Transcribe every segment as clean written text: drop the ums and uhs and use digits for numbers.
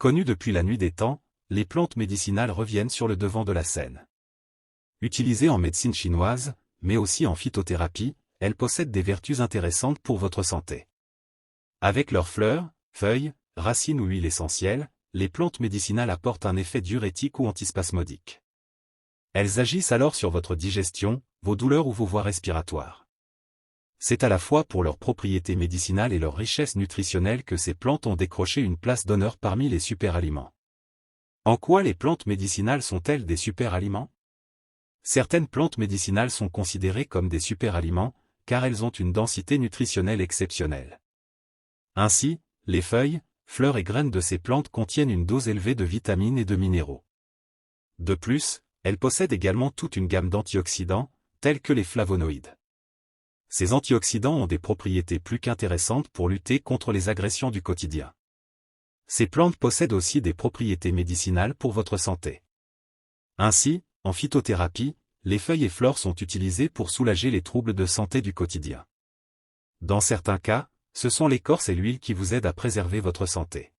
Connues depuis la nuit des temps, les plantes médicinales reviennent sur le devant de la scène. Utilisées en médecine chinoise, mais aussi en phytothérapie, elles possèdent des vertus intéressantes pour votre santé. Avec leurs fleurs, feuilles, racines ou huiles essentielles, les plantes médicinales apportent un effet diurétique ou antispasmodique. Elles agissent alors sur votre digestion, vos douleurs ou vos voies respiratoires. C'est à la fois pour leurs propriétés médicinales et leur richesse nutritionnelle que ces plantes ont décroché une place d'honneur parmi les superaliments. En quoi les plantes médicinales sont-elles des superaliments? Certaines plantes médicinales sont considérées comme des superaliments, car elles ont une densité nutritionnelle exceptionnelle. Ainsi, les feuilles, fleurs et graines de ces plantes contiennent une dose élevée de vitamines et de minéraux. De plus, elles possèdent également toute une gamme d'antioxydants, tels que les flavonoïdes. Ces antioxydants ont des propriétés plus qu'intéressantes pour lutter contre les agressions du quotidien. Ces plantes possèdent aussi des propriétés médicinales pour votre santé. Ainsi, en phytothérapie, les feuilles et fleurs sont utilisées pour soulager les troubles de santé du quotidien. Dans certains cas, ce sont l'écorce et l'huile qui vous aident à préserver votre santé.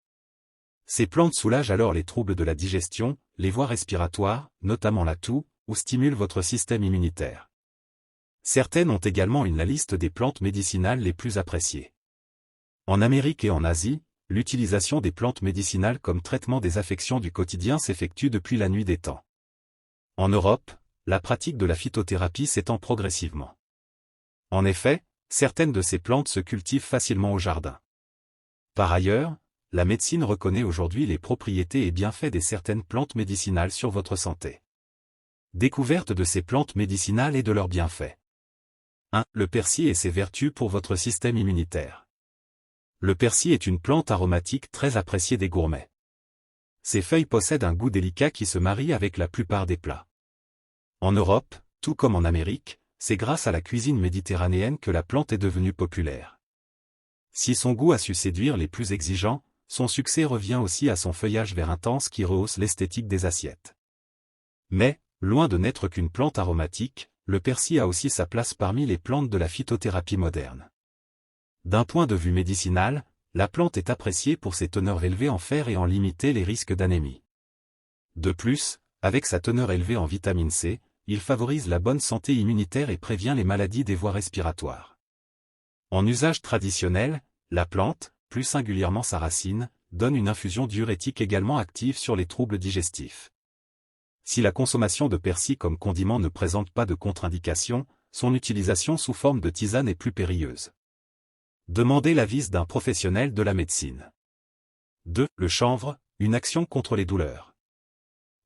Ces plantes soulagent alors les troubles de la digestion, les voies respiratoires, notamment la toux, ou stimulent votre système immunitaire. Certaines ont également la liste des plantes médicinales les plus appréciées. En Amérique et en Asie, l'utilisation des plantes médicinales comme traitement des affections du quotidien s'effectue depuis la nuit des temps. En Europe, la pratique de la phytothérapie s'étend progressivement. En effet, certaines de ces plantes se cultivent facilement au jardin. Par ailleurs, la médecine reconnaît aujourd'hui les propriétés et bienfaits de certaines plantes médicinales sur votre santé. Découverte de ces plantes médicinales et de leurs bienfaits. 1. Le persil et ses vertus pour votre système immunitaire. Le persil est une plante aromatique très appréciée des gourmets. Ses feuilles possèdent un goût délicat qui se marie avec la plupart des plats. En Europe, tout comme en Amérique, c'est grâce à la cuisine méditerranéenne que la plante est devenue populaire. Si son goût a su séduire les plus exigeants, son succès revient aussi à son feuillage vert intense qui rehausse l'esthétique des assiettes. Mais, loin de n'être qu'une plante aromatique, le persil a aussi sa place parmi les plantes de la phytothérapie moderne. D'un point de vue médicinal, la plante est appréciée pour ses teneurs élevées en fer et en limiter les risques d'anémie. De plus, avec sa teneur élevée en vitamine C, il favorise la bonne santé immunitaire et prévient les maladies des voies respiratoires. En usage traditionnel, la plante, plus singulièrement sa racine, donne une infusion diurétique également active sur les troubles digestifs. Si la consommation de persil comme condiment ne présente pas de contre-indication, son utilisation sous forme de tisane est plus périlleuse. Demandez l'avis d'un professionnel de la médecine. 2. Le chanvre, une action contre les douleurs.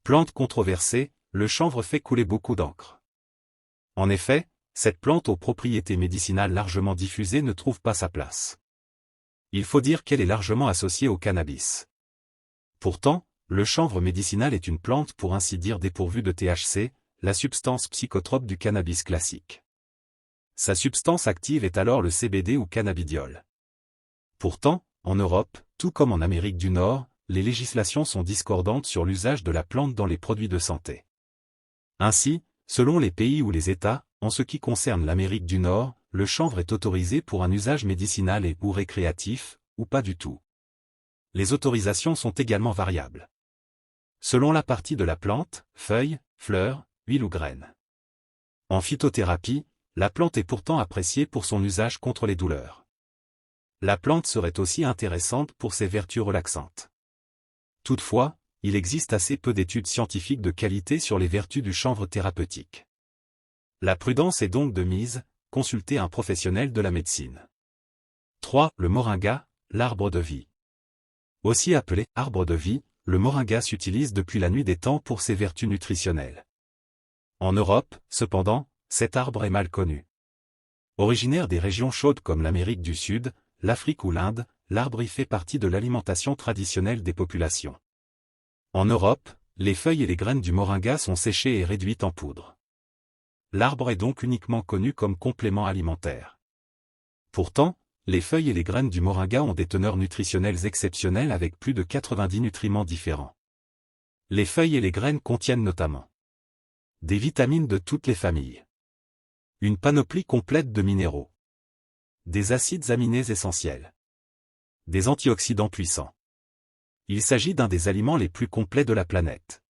Plante controversée, le chanvre fait couler beaucoup d'encre. En effet, cette plante aux propriétés médicinales largement diffusées ne trouve pas sa place. Il faut dire qu'elle est largement associée au cannabis. Pourtant, le chanvre médicinal est une plante pour ainsi dire dépourvue de THC, la substance psychotrope du cannabis classique. Sa substance active est alors le CBD ou cannabidiol. Pourtant, en Europe, tout comme en Amérique du Nord, les législations sont discordantes sur l'usage de la plante dans les produits de santé. Ainsi, selon les pays ou les États, en ce qui concerne l'Amérique du Nord, le chanvre est autorisé pour un usage médicinal et ou récréatif, ou pas du tout. Les autorisations sont également variables. Selon la partie de la plante, feuilles, fleurs, huile ou graines. En phytothérapie, la plante est pourtant appréciée pour son usage contre les douleurs. La plante serait aussi intéressante pour ses vertus relaxantes. Toutefois, il existe assez peu d'études scientifiques de qualité sur les vertus du chanvre thérapeutique. La prudence est donc de mise, consultez un professionnel de la médecine. 3. Le moringa, l'arbre de vie. Aussi appelé arbre de vie, le moringa s'utilise depuis la nuit des temps pour ses vertus nutritionnelles. En Europe, cependant, cet arbre est mal connu. Originaire des régions chaudes comme l'Amérique du Sud, l'Afrique ou l'Inde, l'arbre y fait partie de l'alimentation traditionnelle des populations. En Europe, les feuilles et les graines du moringa sont séchées et réduites en poudre. L'arbre est donc uniquement connu comme complément alimentaire. Pourtant, les feuilles et les graines du moringa ont des teneurs nutritionnelles exceptionnelles avec plus de 90 nutriments différents. Les feuilles et les graines contiennent notamment des vitamines de toutes les familles, une panoplie complète de minéraux, des acides aminés essentiels, des antioxydants puissants, Il s'agit d'un des aliments les plus complets de la planète.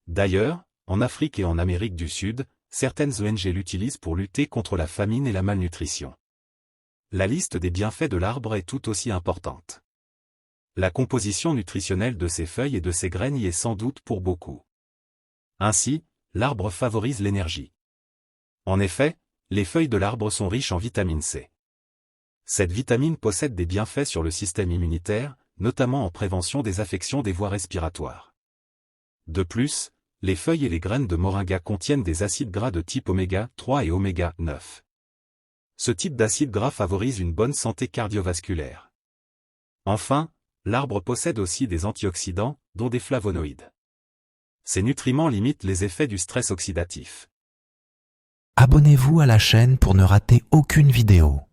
D'ailleurs, en Afrique et en Amérique du Sud, certaines ONG l'utilisent pour lutter contre la famine et la malnutrition. La liste des bienfaits de l'arbre est tout aussi importante. La composition nutritionnelle de ses feuilles et de ses graines y est sans doute pour beaucoup. Ainsi, l'arbre favorise l'énergie. En effet, les feuilles de l'arbre sont riches en vitamine C. Cette vitamine possède des bienfaits sur le système immunitaire, notamment en prévention des affections des voies respiratoires. De plus, les feuilles et les graines de moringa contiennent des acides gras de type oméga 3 et oméga 9. Ce type d'acide gras favorise une bonne santé cardiovasculaire. Enfin, l'arbre possède aussi des antioxydants, dont des flavonoïdes. Ces nutriments limitent les effets du stress oxydatif. Abonnez-vous à la chaîne pour ne rater aucune vidéo.